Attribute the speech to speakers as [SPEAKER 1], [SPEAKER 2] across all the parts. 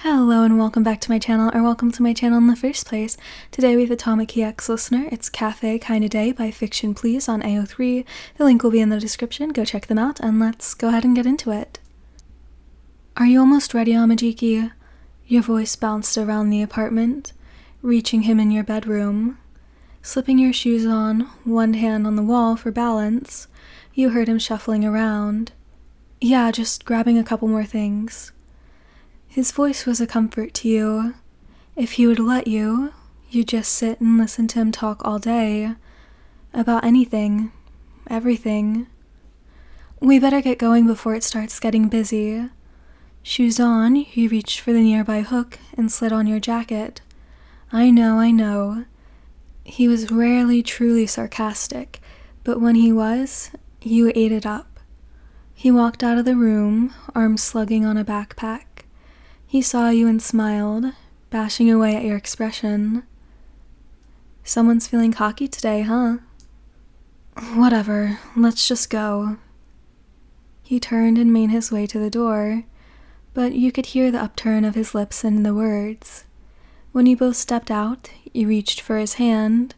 [SPEAKER 1] Hello and welcome back to my channel, or welcome to my channel in the first place. Today we have a Tamaki X listener. It's Cafe Kinda Day by Fiction Please on AO3. The link will be in the description. Go check them out and let's go ahead and get into it. Are you almost ready, Amajiki? Your voice bounced around the apartment, reaching him in your bedroom. Slipping your shoes on, one hand on the wall for balance, you heard him shuffling around. Yeah, just grabbing a couple more things. His voice was a comfort to you. If he would let you, you'd just sit and listen to him talk all day. About anything. Everything. We better get going before it starts getting busy. Shoes on, you reached for the nearby hook and slid on your jacket. I know. He was rarely truly sarcastic, but when he was, you ate it up. He walked out of the room, arms slugging on a backpack. He saw you and smiled, bashing away at your expression. Someone's feeling cocky today, huh? Whatever, let's just go. He turned and made his way to the door, but you could hear the upturn of his lips and the words. When you both stepped out, you reached for his hand,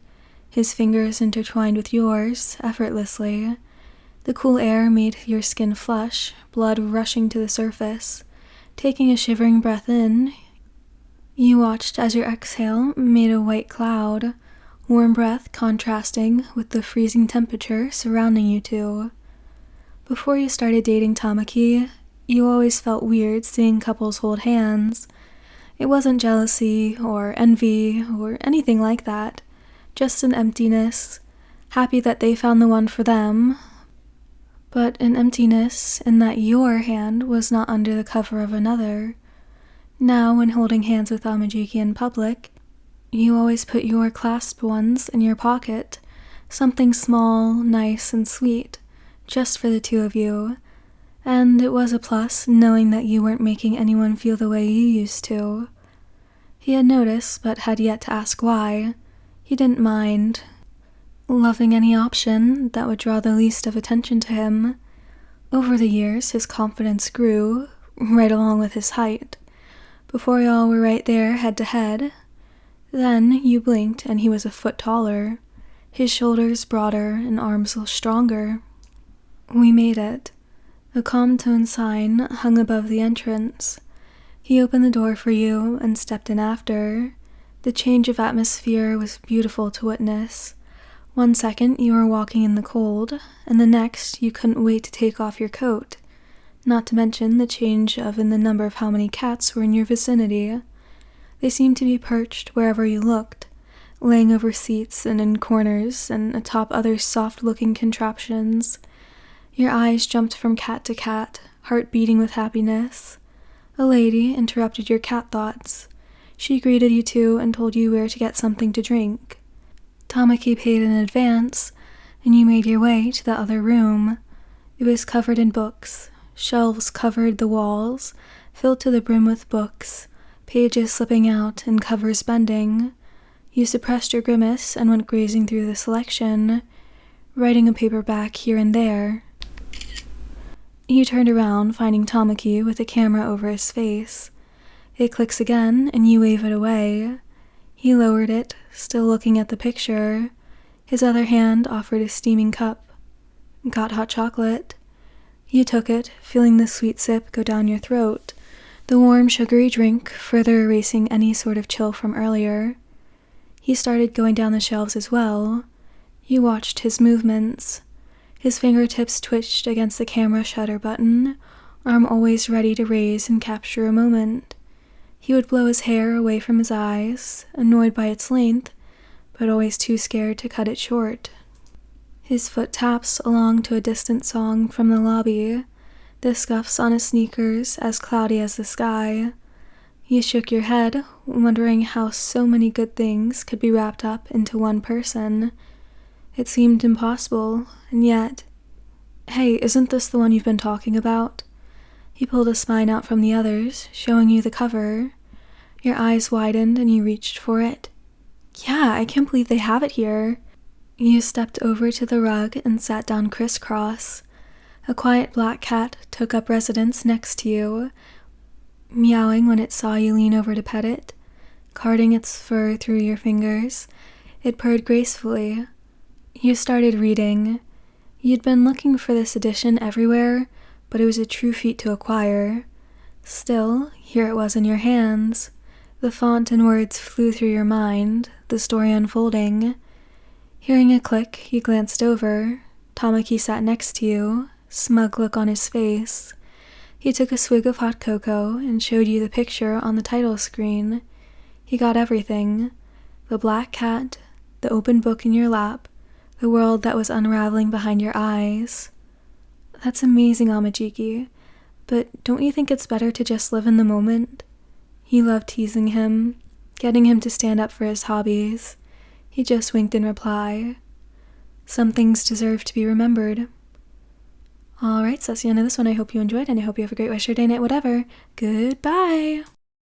[SPEAKER 1] his fingers intertwined with yours, effortlessly. The cool air made your skin flush, blood rushing to the surface. Taking a shivering breath in, you watched as your exhale made a white cloud, warm breath contrasting with the freezing temperature surrounding you two. Before you started dating Tamaki, you always felt weird seeing couples hold hands. It wasn't jealousy or envy or anything like that, just an emptiness, happy that they found the one for them. But an emptiness in that your hand was not under the cover of another. Now, when holding hands with Amajiki in public, you always put your clasped ones in your pocket, something small, nice, and sweet, just for the two of you. And it was a plus knowing that you weren't making anyone feel the way you used to. He had noticed, but had yet to ask why. He didn't mind. Loving any option that would draw the least of attention to him. Over the years, his confidence grew, right along with his height. Before y'all were right there head to head, then you blinked and he was a foot taller, his shoulders broader and arms stronger. We made it. A calm tone sign hung above the entrance. He opened the door for you and stepped in after. The change of atmosphere was beautiful to witness. 1 second you were walking in the cold, and the next you couldn't wait to take off your coat, not to mention the change in the number of how many cats were in your vicinity. They seemed to be perched wherever you looked, laying over seats and in corners and atop other soft-looking contraptions. Your eyes jumped from cat to cat, heart beating with happiness. A lady interrupted your cat thoughts. She greeted you two and told you where to get something to drink. Tamaki paid in advance, and you made your way to the other room. It was covered in books. Shelves covered the walls, filled to the brim with books, pages slipping out and covers bending. You suppressed your grimace and went grazing through the selection, writing a paperback here and there. You turned around, finding Tamaki with a camera over his face. It clicks again, and you wave it away. He lowered it, still looking at the picture. His other hand offered a steaming cup. Got hot chocolate. You took it, feeling the sweet sip go down your throat, the warm, sugary drink further erasing any sort of chill from earlier. He started going down the shelves as well. You watched his movements. His fingertips twitched against the camera shutter button, arm always ready to raise and capture a moment. He would blow his hair away from his eyes, annoyed by its length, but always too scared to cut it short. His foot taps along to a distant song from the lobby, the scuffs on his sneakers as cloudy as the sky. You shook your head, wondering how so many good things could be wrapped up into one person. It seemed impossible, and yet... Hey, isn't this the one you've been talking about? He pulled a spine out from the others, showing you the cover. Your eyes widened and you reached for it. Yeah, I can't believe they have it here. You stepped over to the rug and sat down crisscross. A quiet black cat took up residence next to you. meowing when it saw you lean over to pet it, carding its fur through your fingers. It purred gracefully. You started reading. You'd been looking for this edition everywhere, but it was a true feat to acquire. Still, here it was in your hands. The font and words flew through your mind, the story unfolding. Hearing a click, you glanced over. Tamaki sat next to you, smug look on his face. He took a swig of hot cocoa and showed you the picture on the title screen. He got everything. The black cat, the open book in your lap, the world that was unraveling behind your eyes. That's amazing, Amajiki, but don't you think it's better to just live in the moment? You loved teasing him, getting him to stand up for his hobbies. He just winked in reply. Some things deserve to be remembered. Alright, so that's the end of this one. I hope you enjoyed, and I hope you have a great rest of your day, night, whatever. Goodbye!